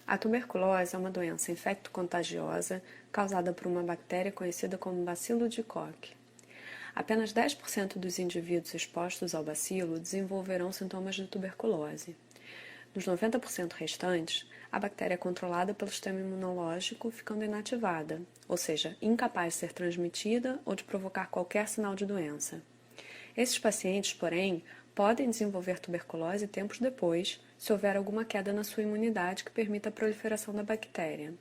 A tuberculose é uma doença infecto-contagiosa causada por uma bactéria conhecida como bacilo de Koch. Apenas 10% dos indivíduos expostos ao bacilo desenvolverão sintomas de tuberculose. Nos 90% restantes, a bactéria é controlada pelo sistema imunológico, ficando inativada, ou seja, incapaz de ser transmitida ou de provocar qualquer sinal de doença. Esses pacientes, porém, podem desenvolver tuberculose tempos depois, se houver alguma queda na sua imunidade que permita a proliferação da bactéria.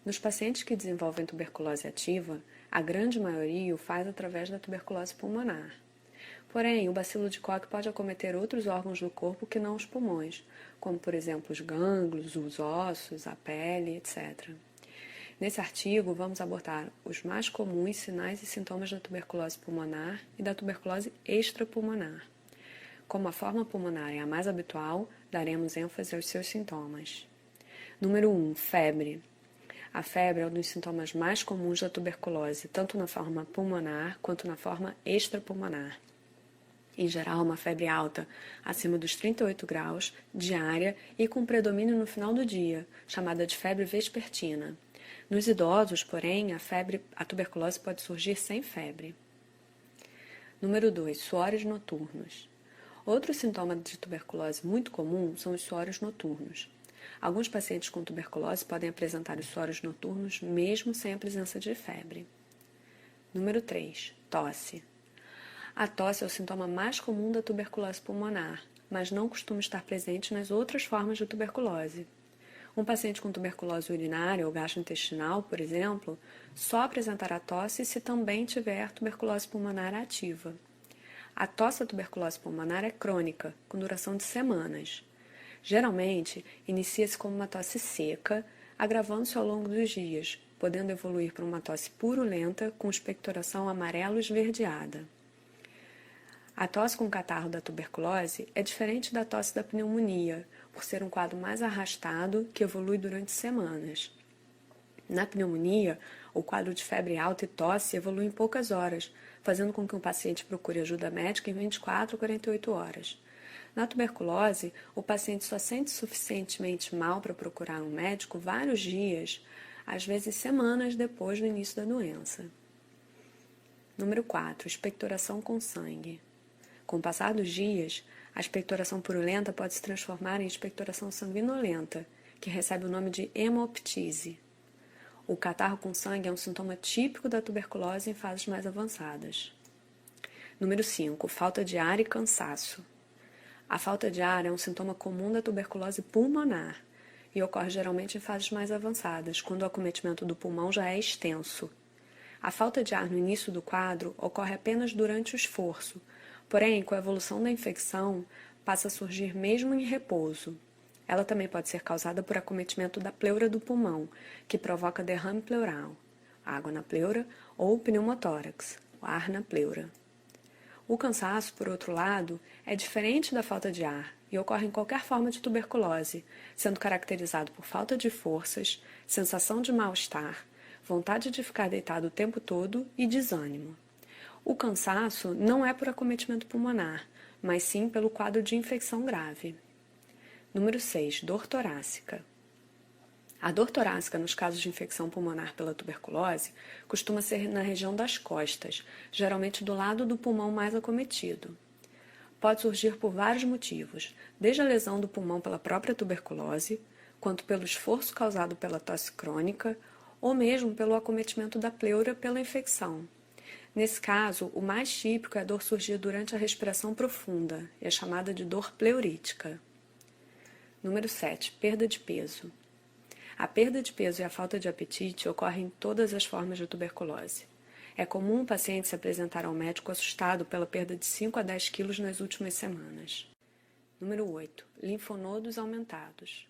Nos pacientes que desenvolvem tuberculose ativa, a grande maioria o faz através da tuberculose pulmonar. Porém, o bacilo de Koch pode acometer outros órgãos do corpo que não os pulmões, como, por exemplo, os gânglios, os ossos, a pele, etc. Nesse artigo, vamos abordar os mais comuns sinais e sintomas da tuberculose pulmonar e da tuberculose extrapulmonar. Como a forma pulmonar é a mais habitual, daremos ênfase aos seus sintomas. Número 1. Febre. A febre é um dos sintomas mais comuns da tuberculose, tanto na forma pulmonar quanto na forma extrapulmonar. Em geral, uma febre alta, acima dos 38 graus, diária e com predomínio no final do dia, chamada de febre vespertina. Nos idosos, porém, a tuberculose pode surgir sem febre. Número 2. Suores noturnos. Outro sintoma de tuberculose muito comum são os suores noturnos. Alguns pacientes com tuberculose podem apresentar os suores noturnos mesmo sem a presença de febre. Número 3. Tosse. A tosse é o sintoma mais comum da tuberculose pulmonar, mas não costuma estar presente nas outras formas de tuberculose. Um paciente com tuberculose urinária ou gastrointestinal, por exemplo, só apresentará tosse se também tiver tuberculose pulmonar ativa. A tosse da tuberculose pulmonar é crônica, com duração de semanas. Geralmente, inicia-se como uma tosse seca, agravando-se ao longo dos dias, podendo evoluir para uma tosse purulenta com expectoração amarelo-esverdeada. A tosse com catarro da tuberculose é diferente da tosse da pneumonia, por ser um quadro mais arrastado que evolui durante semanas. Na pneumonia, o quadro de febre alta e tosse evolui em poucas horas, fazendo com que o paciente procure ajuda médica em 24 a 48 horas. Na tuberculose, o paciente só sente suficientemente mal para procurar um médico vários dias, às vezes semanas depois do início da doença. Número 4. Expectoração com sangue. Com o passar dos dias, a expectoração purulenta pode se transformar em expectoração sanguinolenta, que recebe o nome de hemoptise. O catarro com sangue é um sintoma típico da tuberculose em fases mais avançadas. Número 5. Falta de ar e cansaço. A falta de ar é um sintoma comum da tuberculose pulmonar e ocorre geralmente em fases mais avançadas, quando o acometimento do pulmão já é extenso. A falta de ar no início do quadro ocorre apenas durante o esforço, porém, com a evolução da infecção, passa a surgir mesmo em repouso. Ela também pode ser causada por acometimento da pleura do pulmão, que provoca derrame pleural, água na pleura, ou pneumotórax, ar na pleura. O cansaço, por outro lado, é diferente da falta de ar e ocorre em qualquer forma de tuberculose, sendo caracterizado por falta de forças, sensação de mal-estar, vontade de ficar deitado o tempo todo e desânimo. O cansaço não é por acometimento pulmonar, mas sim pelo quadro de infecção grave. Número 6. Dor torácica. A dor torácica nos casos de infecção pulmonar pela tuberculose costuma ser na região das costas, geralmente do lado do pulmão mais acometido. Pode surgir por vários motivos, desde a lesão do pulmão pela própria tuberculose, quanto pelo esforço causado pela tosse crônica, ou mesmo pelo acometimento da pleura pela infecção. Nesse caso, o mais típico é a dor surgir durante a respiração profunda, é chamada de dor pleurítica. Número 7. Perda de peso. A perda de peso e a falta de apetite ocorrem em todas as formas de tuberculose. É comum o paciente se apresentar ao médico assustado pela perda de 5 a 10 quilos nas últimas semanas. Número 8. Linfonodos aumentados.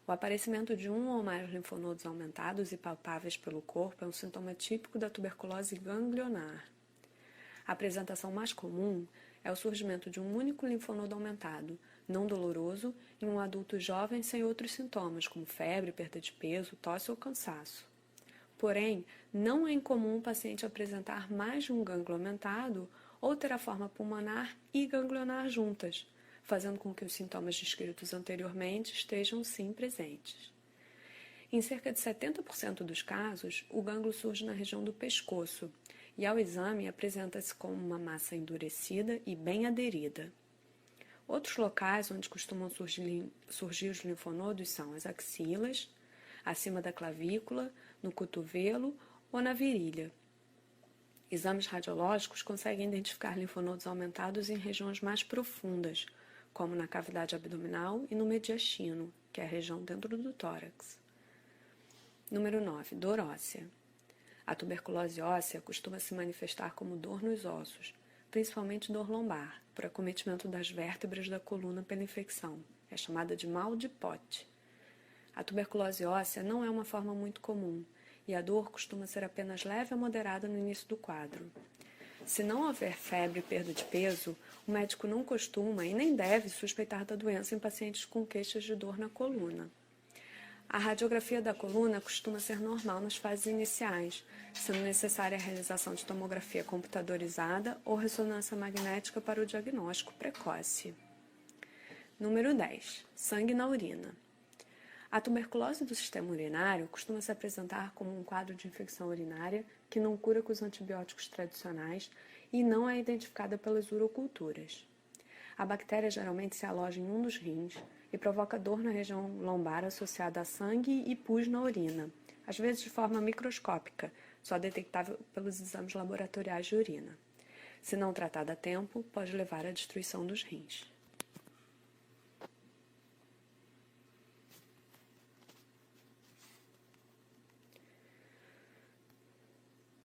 O aparecimento de um ou mais linfonodos aumentados e palpáveis pelo corpo é um sintoma típico da tuberculose ganglionar. A apresentação mais comum é o surgimento de um único linfonodo aumentado, não doloroso, em um adulto jovem sem outros sintomas, como febre, perda de peso, tosse ou cansaço. Porém, não é incomum o paciente apresentar mais de um gânglio aumentado ou ter a forma pulmonar e ganglionar juntas, fazendo com que os sintomas descritos anteriormente estejam sim presentes. Em cerca de 70% dos casos, o gânglio surge na região do pescoço e, ao exame, apresenta-se como uma massa endurecida e bem aderida. Outros locais onde costumam surgir os linfonodos são as axilas, acima da clavícula, no cotovelo ou na virilha. Exames radiológicos conseguem identificar linfonodos aumentados em regiões mais profundas, como na cavidade abdominal e no mediastino, que é a região dentro do tórax. Número 9. Dor óssea. A tuberculose óssea costuma se manifestar como dor nos ossos, principalmente dor lombar, por acometimento das vértebras da coluna pela infecção. É chamada de mal de Potte. A tuberculose óssea não é uma forma muito comum, e a dor costuma ser apenas leve a moderada no início do quadro. Se não houver febre e perda de peso, o médico não costuma e nem deve suspeitar da doença em pacientes com queixas de dor na coluna. A radiografia da coluna costuma ser normal nas fases iniciais, sendo necessária a realização de tomografia computadorizada ou ressonância magnética para o diagnóstico precoce. Número 10. Sangue na urina. A tuberculose do sistema urinário costuma se apresentar como um quadro de infecção urinária que não cura com os antibióticos tradicionais e não é identificada pelas uroculturas. A bactéria geralmente se aloja em um dos rins e provoca dor na região lombar associada a sangue e pus na urina, às vezes de forma microscópica, só detectável pelos exames laboratoriais de urina. Se não tratada a tempo, pode levar à destruição dos rins.